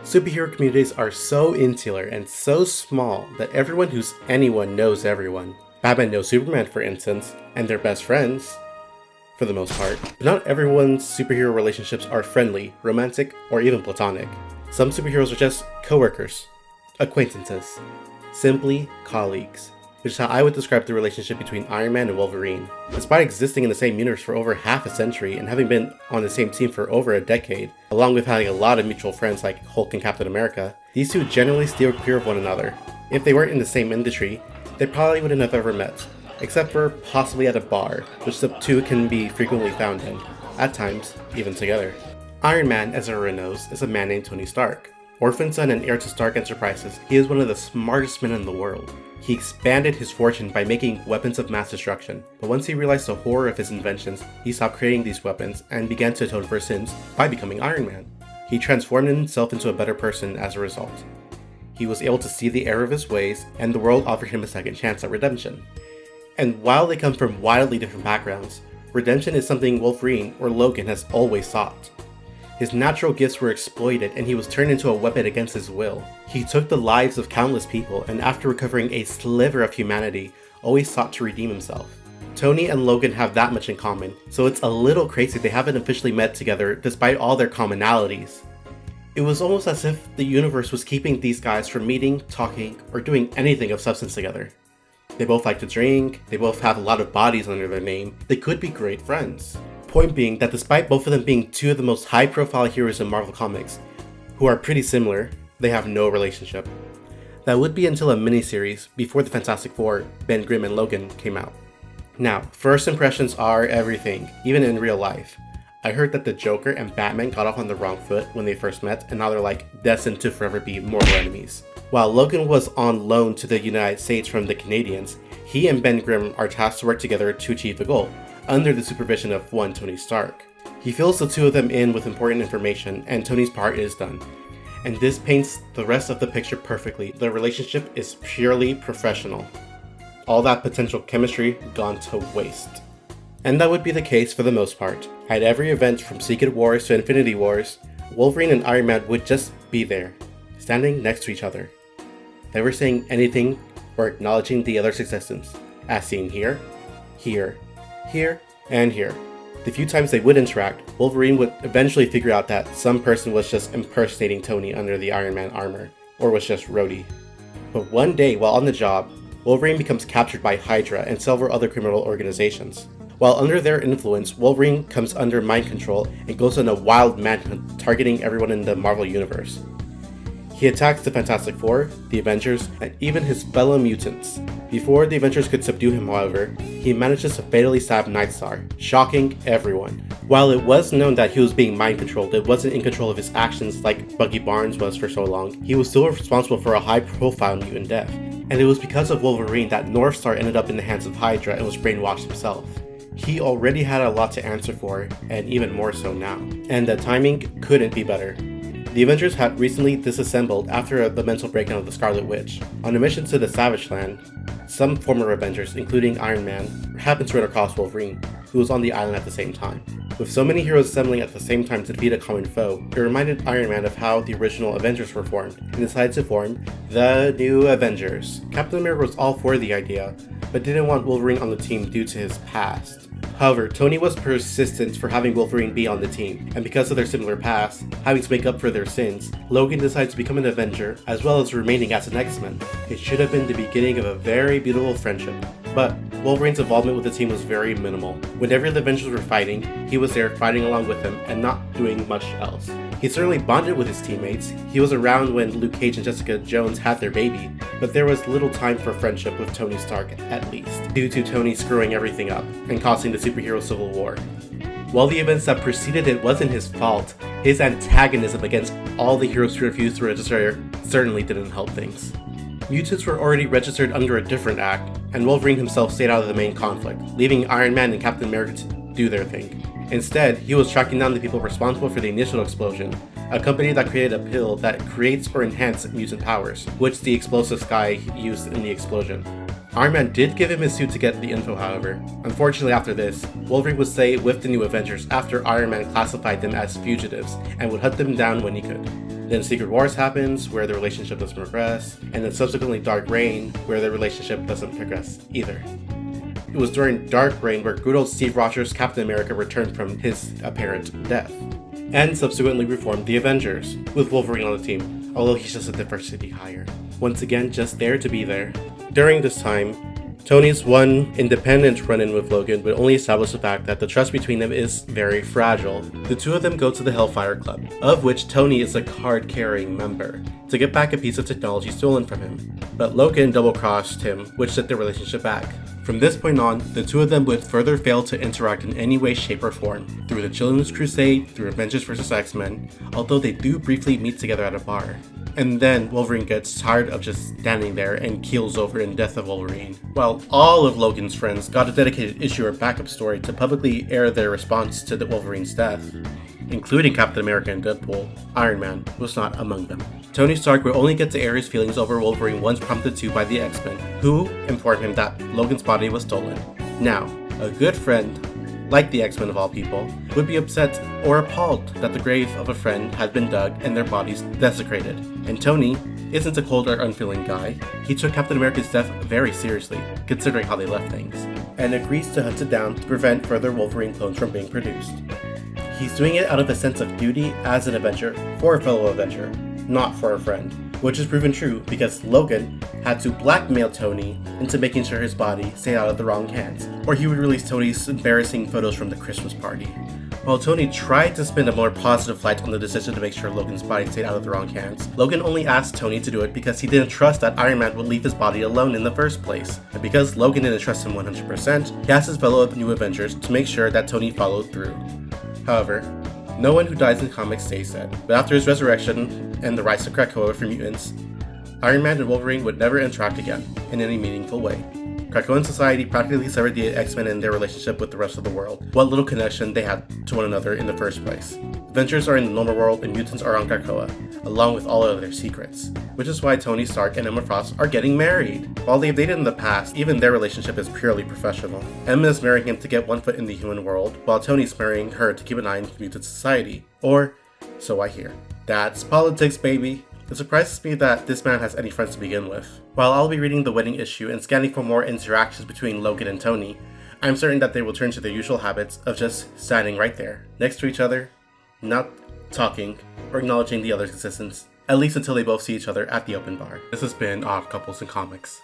Superhero communities are so insular and so small that everyone who's anyone knows everyone. Batman knows Superman, for instance, and they're best friends, for the most part. But not everyone's superhero relationships are friendly, romantic, or even platonic. Some superheroes are just coworkers, acquaintances, simply colleagues, which is how I would describe the relationship between Iron Man and Wolverine. Despite existing in the same universe for over half a century and having been on the same team for over a decade, along with having a lot of mutual friends like Hulk and Captain America, these two generally steer clear of one another. If they weren't in the same industry, they probably wouldn't have ever met, except for possibly at a bar, which the two can be frequently found in, at times even together. Iron Man, as everyone knows, is a man named Tony Stark. Orphan son and heir to Stark Enterprises, he is one of the smartest men in the world. He expanded his fortune by making weapons of mass destruction, but once he realized the horror of his inventions, he stopped creating these weapons and began to atone for his sins by becoming Iron Man. He transformed himself into a better person as a result. He was able to see the error of his ways, and the world offered him a second chance at redemption. And while they come from wildly different backgrounds, redemption is something Wolverine or Logan has always sought. His natural gifts were exploited and he was turned into a weapon against his will. He took the lives of countless people and after recovering a sliver of humanity, always sought to redeem himself. Tony and Logan have that much in common, so it's a little crazy they haven't officially met together despite all their commonalities. It was almost as if the universe was keeping these guys from meeting, talking, or doing anything of substance together. They both like to drink, they both have a lot of bodies under their name, they could be great friends. Point being that despite both of them being two of the most high-profile heroes in Marvel Comics, who are pretty similar, they have no relationship. That would be until a miniseries before the Fantastic Four, Ben Grimm and Logan, came out. Now, first impressions are everything, even in real life. I heard that the Joker and Batman got off on the wrong foot when they first met, and now they're destined to forever be mortal enemies. While Logan was on loan to the United States from the Canadians, he and Ben Grimm are tasked to work together to achieve the goal, under the supervision of one Tony Stark. He fills the two of them in with important information, and Tony's part is done. And this paints the rest of the picture perfectly. The relationship is purely professional. All that potential chemistry gone to waste. And that would be the case for the most part. At every event from Secret Wars to Infinity Wars, Wolverine and Iron Man would just be there, standing next to each other, never saying anything or acknowledging the other's existence, as seen here, here, and here. The few times they would interact, Wolverine would eventually figure out that some person was just impersonating Tony under the Iron Man armor, or was just Rhodey. But one day, while on the job, Wolverine becomes captured by Hydra and several other criminal organizations. While under their influence, Wolverine comes under mind control and goes on a wild manhunt targeting everyone in the Marvel Universe. He attacks the Fantastic Four, the Avengers, and even his fellow mutants. Before the Avengers could subdue him, however, he manages to fatally stab Nightstar, shocking everyone. While it was known that he was being mind-controlled, it wasn't in control of his actions like Buggy Barnes was for so long. He was still responsible for a high-profile mutant death. And it was because of Wolverine that Northstar ended up in the hands of Hydra and was brainwashed himself. He already had a lot to answer for, and even more so now. And the timing couldn't be better. The Avengers had recently disassembled after the mental breakdown of the Scarlet Witch. On a mission to the Savage Land, some former Avengers, including Iron Man, happened to run across Wolverine, who was on the island at the same time. With so many heroes assembling at the same time to defeat a common foe, it reminded Iron Man of how the original Avengers were formed, and decided to form the New Avengers. Captain America was all for the idea, but didn't want Wolverine on the team due to his past. However, Tony was persistent for having Wolverine be on the team, and because of their similar past, having to make up for their sins, Logan decides to become an Avenger, as well as remaining as an X-Men. It should have been the beginning of a very beautiful friendship, but Wolverine's involvement with the team was very minimal. Whenever the Avengers were fighting, he was there fighting along with them and not doing much else. He certainly bonded with his teammates. He was around when Luke Cage and Jessica Jones had their baby, but there was little time for friendship with Tony Stark, at least, due to Tony screwing everything up and causing the superhero civil war. While the events that preceded it wasn't his fault, his antagonism against all the heroes who refused to register certainly didn't help things. Mutants were already registered under a different act, and Wolverine himself stayed out of the main conflict, leaving Iron Man and Captain America to do their thing. Instead, he was tracking down the people responsible for the initial explosion, a company that created a pill that creates or enhances mutant powers, which the explosive guy used in the explosion. Iron Man did give him his suit to get the info, however. Unfortunately, after this, Wolverine would stay with the New Avengers after Iron Man classified them as fugitives and would hunt them down when he could. Then Secret Wars happens, where the relationship doesn't progress, and then subsequently Dark Reign, where the relationship doesn't progress either. It was during Dark Reign where good old Steve Rogers Captain America returned from his apparent death, and subsequently reformed the Avengers, with Wolverine on the team, although he's just a diversity hire. Once again, just there to be there. During this time, Tony's one independent run-in with Logan would only establish the fact that the trust between them is very fragile. The two of them go to the Hellfire Club, of which Tony is a card-carrying member, to get back a piece of technology stolen from him. But Logan double-crossed him, which set their relationship back. From this point on, the two of them would further fail to interact in any way, shape, or form, through the Children's Crusade, through Avengers vs. X-Men, although they do briefly meet together at a bar. And then Wolverine gets tired of just standing there and keels over in Death of Wolverine. While all of Logan's friends got a dedicated issue or backup story to publicly air their response to the Wolverine's death, including Captain America and Deadpool, Iron Man was not among them. Tony Stark would only get to air his feelings over Wolverine once prompted to by the X-Men, who informed him that Logan's body was stolen. Now, a good friend, like the X-Men of all people, would be upset or appalled that the grave of a friend had been dug and their bodies desecrated. And Tony isn't a cold or unfeeling guy. He took Captain America's death very seriously, considering how they left things, and agrees to hunt it down to prevent further Wolverine clones from being produced. He's doing it out of a sense of duty as an Avenger, for a fellow Avenger, not for a friend, which is proven true because Logan had to blackmail Tony into making sure his body stayed out of the wrong hands, or he would release Tony's embarrassing photos from the Christmas party. While Tony tried to spin a more positive light on the decision to make sure Logan's body stayed out of the wrong hands, Logan only asked Tony to do it because he didn't trust that Iron Man would leave his body alone in the first place. And because Logan didn't trust him 100%, he asked his fellow New Avengers to make sure that Tony followed through. However, no one who dies in comics stays dead, but after his resurrection and the rise of Krakoa for mutants, Iron Man and Wolverine would never interact again in any meaningful way. Krakoan society practically severed the X-Men and their relationship with the rest of the world, what little connection they had to one another in the first place. Avengers are in the normal world and mutants are on Krakoa, along with all of their secrets, which is why Tony Stark and Emma Frost are getting married. While they've dated in the past, even their relationship is purely professional. Emma is marrying him to get one foot in the human world, while Tony's marrying her to keep an eye on mutant society. Or, so I hear. That's politics, baby. It surprises me that this man has any friends to begin with. While I'll be reading the wedding issue and scanning for more interactions between Logan and Tony, I'm certain that they will turn to their usual habits of just standing right there, next to each other, not talking or acknowledging the other's existence, at least until they both see each other at the open bar. This has been Odd Couples in Comics.